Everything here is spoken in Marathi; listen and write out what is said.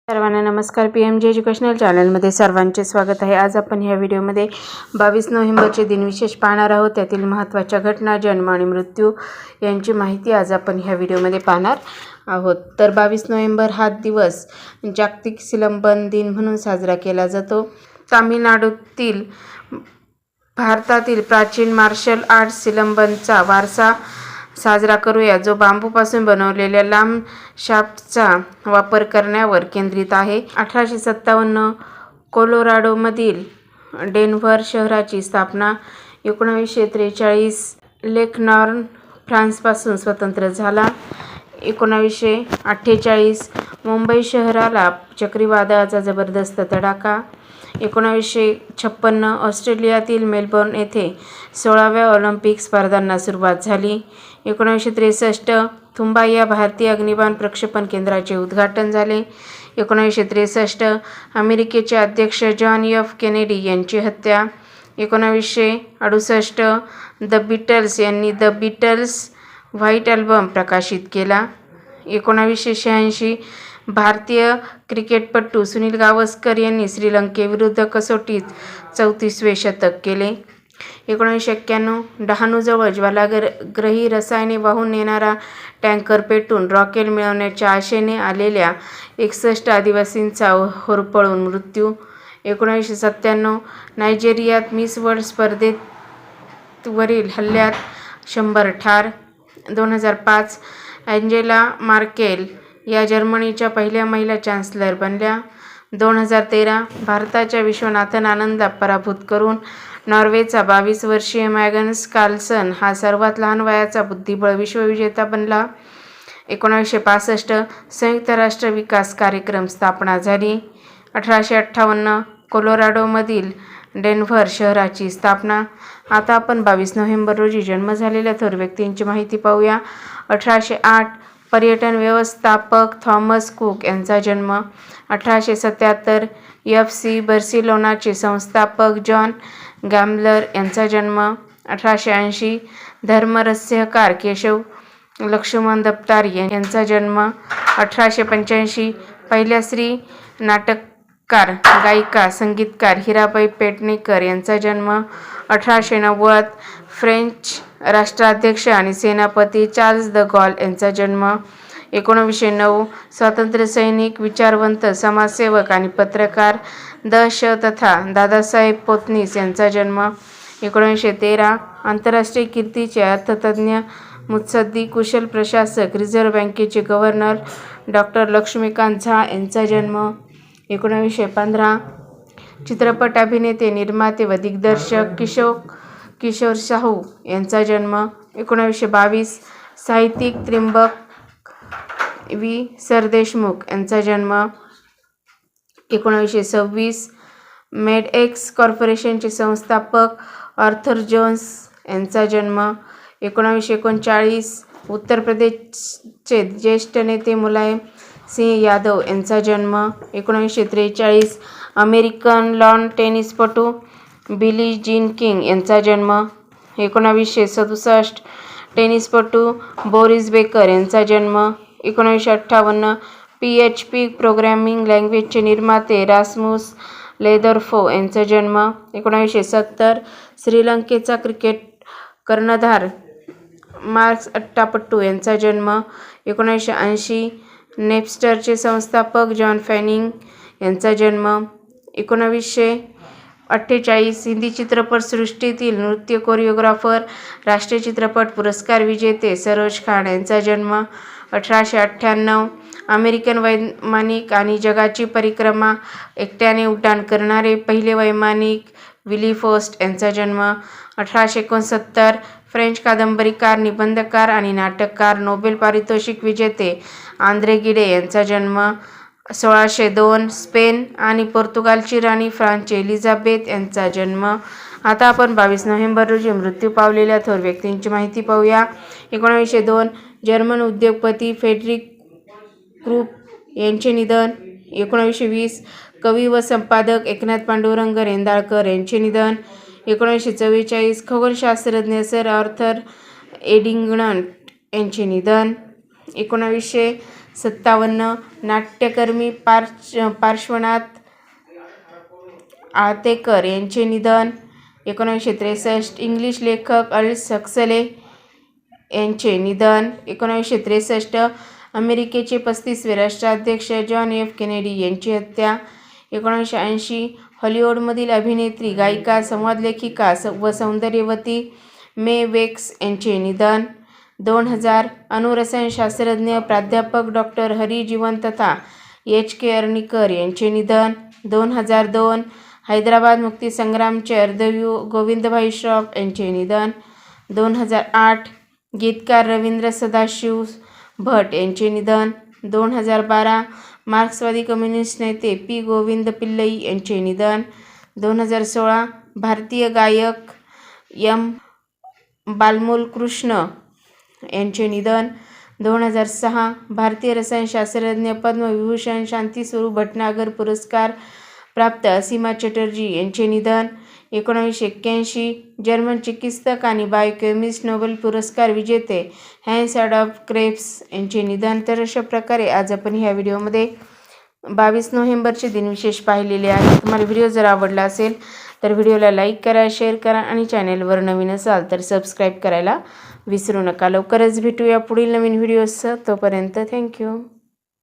सर्वांना नमस्कार. PMJ एज्युकेशनल चॅनलमध्ये सर्वांचे स्वागत आहे. आज आपण ह्या व्हिडिओमध्ये 22 नोव्हेंबरचे दिनविशेष पाहणार आहोत. त्यातील महत्त्वाच्या घटना, जन्म आणि मृत्यू यांची माहिती आज आपण ह्या व्हिडिओमध्ये पाहणार आहोत. तर 22 नोव्हेंबर हा दिवस जागतिक सिलंबन दिन म्हणून साजरा केला जातो. तामिळनाडूतील भारतातील प्राचीन मार्शल आर्ट सिलंबनचा वारसा साजरा करूया, जो बांबूपासून बनवलेल्या लांब शाफ्टचा वापर करण्यावर केंद्रित आहे. 1857 कोलोराडोमधील डेन्व्हर शहराची स्थापना. 1943 लेक्नॉर्न फ्रान्सपासून स्वतंत्र झाला. 1948 मुंबई शहराला चक्रीवादळाचा जबरदस्त तडाखा. 1956 ऑस्ट्रेलियातील मेलबर्न येथे 16व्या ऑलिम्पिक स्पर्धांना सुरुवात झाली. 1963 थुंबा या भारतीय अग्निबाण प्रक्षेपण केंद्राचे उद्घाटन झाले. 1963 अमेरिकेचे अध्यक्ष जॉन एफ केनेडी यांची हत्या. 1968 द बीटल्स यांनी द बीटल्स व्हाईट अल्बम प्रकाशित केला. 1986 भारतीय क्रिकेटपटू सुनील गावस्कर यांनी श्रीलंकेविरुद्ध कसोटीत 34वे शतक केले. 1991 डहाणूजवळ ज्वालाग्रही रसायने वाहून नेणारा टँकर पेटून रॉकेल मिळवण्याच्या आशेने आलेल्या 61 आदिवासींचा होरपळून मृत्यू. 1997 नायजेरियात मिस वर्ल्ड स्पर्धेवरील हल्ल्यात 100 ठार. 2005 अँजेला मार्केल या जर्मनीच्या पहिल्या महिला चान्सलर बनल्या. 2013 भारताच्या विश्वनाथन आनंदला पराभूत करून नॉर्वेचा 22 वर्षीय मॅग्नस कार्लसन हा सर्वात लहान वयाचा बुद्धिबळ विश्वविजेता बनला. 1965 संयुक्त राष्ट्र विकास कार्यक्रम स्थापना झाली. 1858 कोलोराडोमधील डेन्व्हर शहराची स्थापना. आता आपण 22 नोव्हेंबर रोजी जन्म झालेल्या थोर व्यक्तींची माहिती पाहूया. 1808 पर्यटन व्यवस्थापक थॉमस कुक यांचा जन्म. 1877 FC बार्सिलोनाचे संस्थापक जॉन गॅम्बलर यांचा जन्म. 1880 धर्मरहस्यकार केशव लक्ष्मण दत्तार यांचा जन्म. 1885 पहिल्या स्त्री नाटककार, गायिका, संगीतकार हिराबाई पेडणेकर यांचा जन्म. 1890 फ्रेंच राष्ट्राध्यक्ष आणि सेनापती चार्ल्स द गॉल यांचा जन्म. 1909 स्वातंत्र्यसैनिक, विचारवंत, समाजसेवक आणि पत्रकार द.श. तथा दादासाहेब पोतनीस यांचा जन्म. 1913 आंतरराष्ट्रीय कीर्तीचे अर्थतज्ज्ञ, मुत्सद्दी, कुशल प्रशासक, रिझर्व्ह बँकेचे गव्हर्नर डॉ. लक्ष्मीकांत झा यांचा जन्म. 1915 चित्रपट अभिनेते, निर्माते व दिग्दर्शक किशोर साहू यांचा जन्म. 1922 साहित्यिक त्र्यंबक सरदेशमुख यांचा जन्म. 1926 मेडएक्स कॉर्पोरेशनचे संस्थापक आर्थर जोन्स यांचा जन्म. 1939 उत्तर प्रदेशचे ज्येष्ठ नेते मुलायम सिंह यादव यांचा जन्म. 1943 अमेरिकन लॉन टेनिसपटू बिली जीन किंग यांचा जन्म. 1967 टेनिसपटू बोरिस बेकर यांचा जन्म. 1958 PHP प्रोग्रॅमिंग लँग्वेजचे निर्माते रासमुस लेदरफो यांचा जन्म. 1970 श्रीलंकेचा क्रिकेट कर्णधार मार्कस अट्टापट्टू यांचा जन्म. 1980 नेपस्टरचे संस्थापक जॉन फॅनिंग यांचा जन्म. 1948 हिंदी चित्रपटसृष्टीतील नृत्य कोरिओग्राफर, राष्ट्रीय चित्रपट पुरस्कार विजेते सरोज खान यांचा जन्म. 1898 अमेरिकन वैमानिक आणि जगाची परिक्रमा एकट्याने उड्डाण करणारे पहिले वैमानिक विली फोस्ट यांचा जन्म. 1869 फ्रेंच कादंबरीकार, निबंधकार आणि नाटककार, नोबेल पारितोषिक विजेते आंद्रे गिडे यांचा जन्म. 1602 स्पेन आणि पोर्तुगालची राणी फ्रान्सची एलिझाबेथ यांचा जन्म. आता आपण 22 नोव्हेंबर रोजी मृत्यू पावलेल्या थोर व्यक्तींची माहिती पाहूया. 1902 जर्मन उद्योगपती फ्रेडरिक क्रूप यांचे निधन. 1920 कवी व संपादक एकनाथ पांडुरंग रेंदाळकर यांचे निधन. 1944 खगोलशास्त्रज्ञ सर आर्थर एडिंग्टन यांचे निधन. 1900 57. नाट्यकर्मी पार्श्वनाथ आळतेकर यांचे निधन 1963. इंग्लिश लेखक अल्डस हक्सले यांचे निधन 1963. अमेरिकेचे 35वे राष्ट्राध्यक्ष जॉन एफ केनेडी यांची हत्या 1980. हॉलिवूडमधील अभिनेत्री, गायिका, संवाद लेखिका व सौंदर्यवती मे वेक्स यांचे निधन 2000. अणुरसायनशास्त्रज्ञ प्राध्यापक डॉक्टर हरी जीवन तथा HK अर्णीकर यांचे निधन 2002. हैदराबाद मुक्तीसंग्रामचे अर्धवीर गोविंदभाई श्रॉफ यांचे निधन 2008. गीतकार रवींद्र सदाशिव भट यांचे निधन 2012. मार्क्सवादी कम्युनिस्ट नेते P. गोविंद पिल्लई यांचे निधन 2016. भारतीय गायक M. बालमुरकृष्ण यांचे निधन 2006. भारतीय रसायनशास्त्रज्ञ, पद्मविभूषण, शांतीस्वरूप भटनागर पुरस्कार प्राप्त असीमा चटर्जी यांचे निधन 1981. जर्मन चिकित्सक आणि बायोकेमिस्ट, नोबेल पुरस्कार विजेते हॅन्स ॲडॉल्फ क्रेब्स यांचे निधन. तर अशा प्रकारे आज आपण ह्या व्हिडिओमध्ये 22 नोव्हेंबरचे दिनविशेष पाहिलेले आहे. तुम्हाला व्हिडिओ जर आवडला असेल तर व्हिडिओला लाईक करा, शेअर करा आणि चॅनेलवर नवीन असाल तर सबस्क्राईब करायला विसरू नका. लवकरच भेटूया पुढील नवीन व्हिडिओसह. तोपर्यंत थँक्यू.